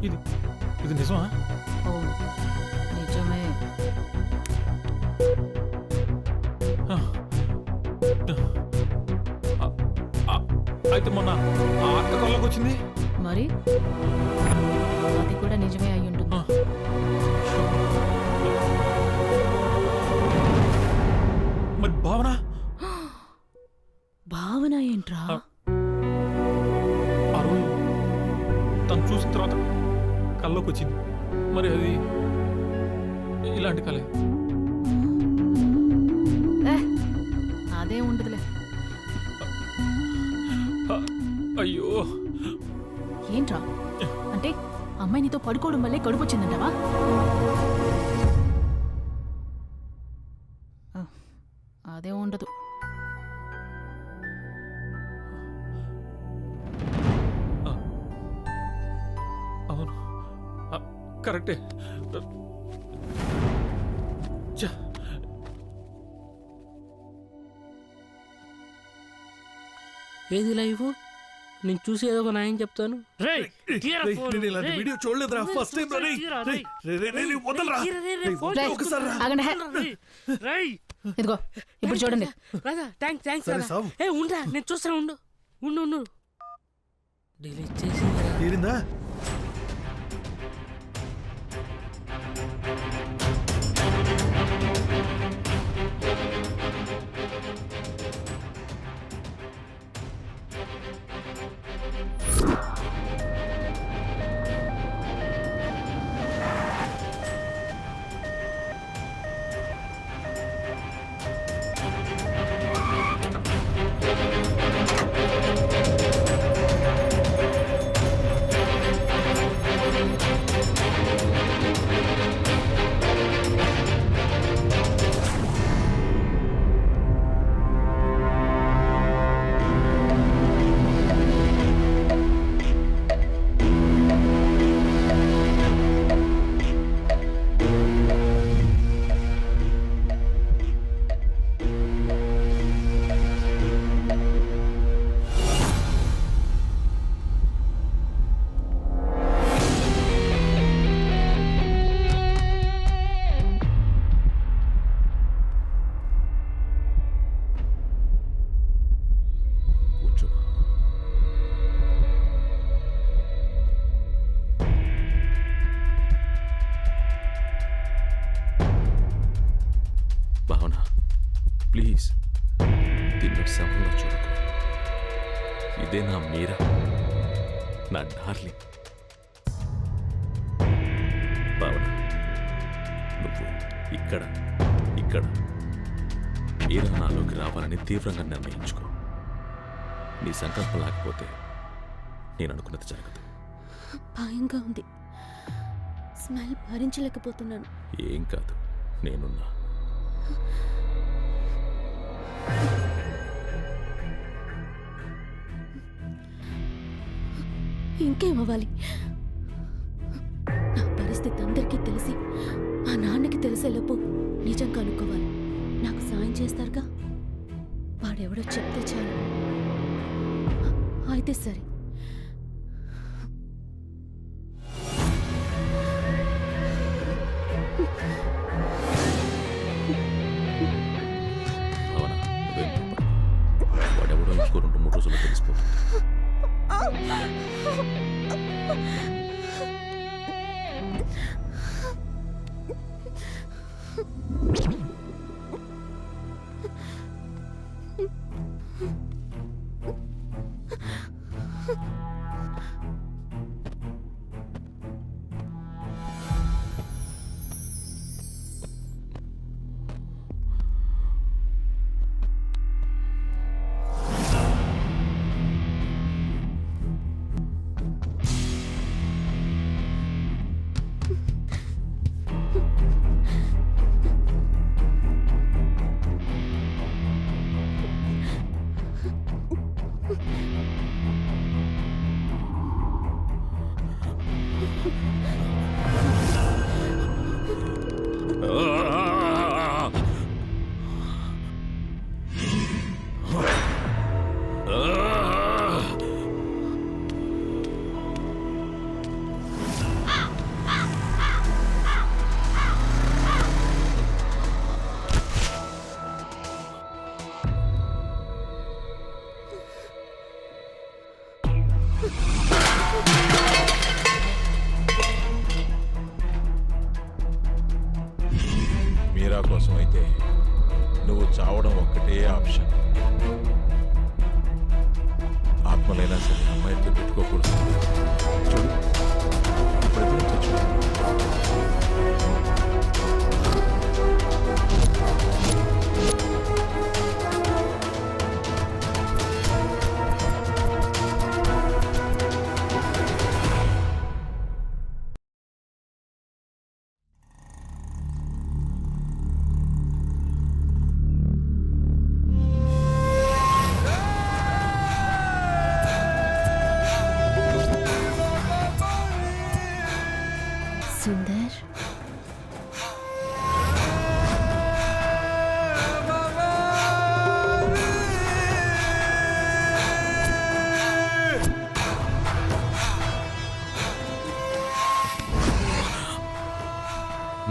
ఇది ఇది నిజమా? అవును నిజమే. అయితే మొన్న ఆ అక్క కళ్ళకి వచ్చింది మరి అది కూడా నిజమే అయి ఉంటుంది. మరి భావన భావన ఏంట్రా? ఆ రోజు తను చూసిన తర్వాత కళ్ళకి వచ్చింది. మరి అది ఇలాంటి కళ? అదే ఉండదులే. అయ్యో ఏంట్రా అంటే అమ్మాయి నీతో పడుకోవడం వల్లే కడుపు వచ్చిందంటావా? అదే ఉండదు. అవును కరెక్టే. ఏది లైఫ్? నేను చూసి ఏదో ఒక న్యాయం చెప్తాను. వీడియో చూడలేదురా, ఫస్ట్ టైం రా. ఇదిగో ఇప్పుడు చూడండి. ఉండరా నేను చూస్తాను. ఉండు ఉండు ఉండు డిలీట్ చేసి తీరిందా? భావన ప్లీజ్ దీన్ని సమయంలో చూడకు. ఇదే నా మీరా, నా డార్లింగ్. భావన నువ్వు ఇక్కడ ఇక్కడ మీరా నాలోకి రావాలని తీవ్రంగా నిర్ణయించుకో. నీ సంకల్పం లేకపోతే నేను అనుకున్నది జరగదు. భయంగా ఉంది, స్మెల్ భరించలేకపోతున్నాను. ఏం కాదు, నేనున్నా. ఇంకేమవ్వాలి? నా పరిస్థితి అందరికీ తెలిసి మా నాన్నకి తెలిసేలోపు నిజం కనుక్కోవాలి. నాకు సాయం చేస్తారుగా, వాడెవడో చెప్తే చాలు. అయితే సరే. వాడెవడో ఇంకో 2-3 రోజుల్లో తెలిసిపోతుంది. ఒకే ఆప్షన్. ఆత్మలైనా సరే అమ్మాయితో పెట్టుకోకూడదు. చూడు ఇప్పుడు చచ్చిపోతుంది. సుందర్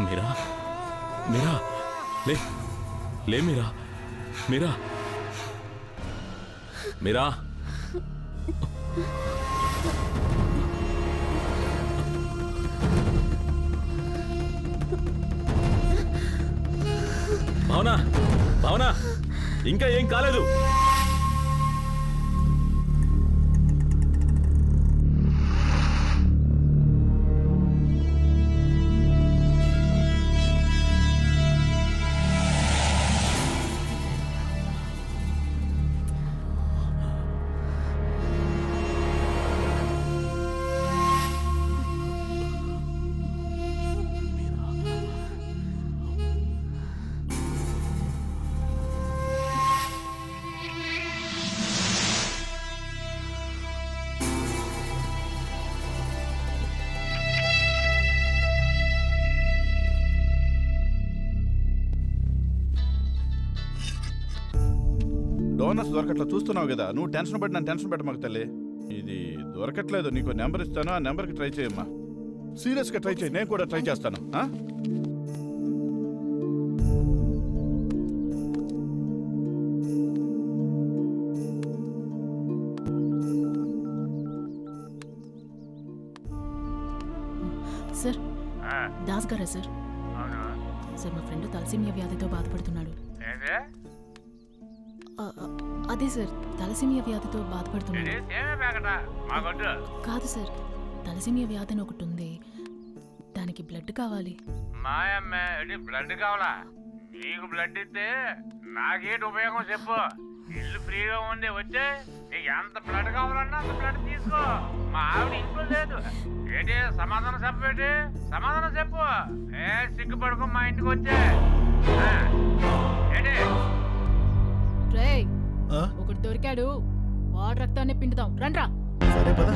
మీరా, మీరా, లే లే మీరా, మీరా, మీరా. భావనా, భావనా, ఇంకా ఏం కాలేదు. డోనర్స్ దొరకట్లా చూస్తున్నావు కదా, నువ్వు టెన్షన్ పడి నన్ను టెన్షన్ పెట్టమాకు తల్లి. ఇది దొరకట్లేదు, నీకు నెంబర్ ఇస్తాను, ఆ నెంబర్కి ట్రై చేయమ్మా. సీరియస్గా ట్రై చేయి, నేను కూడా ట్రై చేస్తాను. సార్ దాస్ గారా సార్? సార్ మా ఫ్రెండ్ తలసేమియా వ్యాధితో బాధపడుతున్నాడు. అదే సార్, తలసేమియా వ్యాధితో బాధపడుతున్నాడు. కాదు సార్, తలసేమియా వ్యాధి అని ఒకటి ఉంది, దానికి బ్లడ్ కావాలి. మాయమ్మే బ్లడ్ కావాలా? నీకు బ్లడ్ ఇస్తే నాకేంటి ఉపయోగం చెప్పు. ఇల్లు ఫ్రీగా ఉంది, వచ్చే నీకు ఎంత బ్లడ్ కావాలన్నా అంత బ్లడ్ తీసుకో. మా ఆవిడ ఇంట్లో లేదు. ఏంటి సమాధానం చెప్పేటి? సమాధానం చెప్పు. ఏ సిగ్గుపడుకో, మా ఇంటికి వచ్చే. ఏంటి రేయ్, ఒకటి దొరికాడు, వాడు రక్తాన్ని పిండుదాం రండ్రా. సరే పద.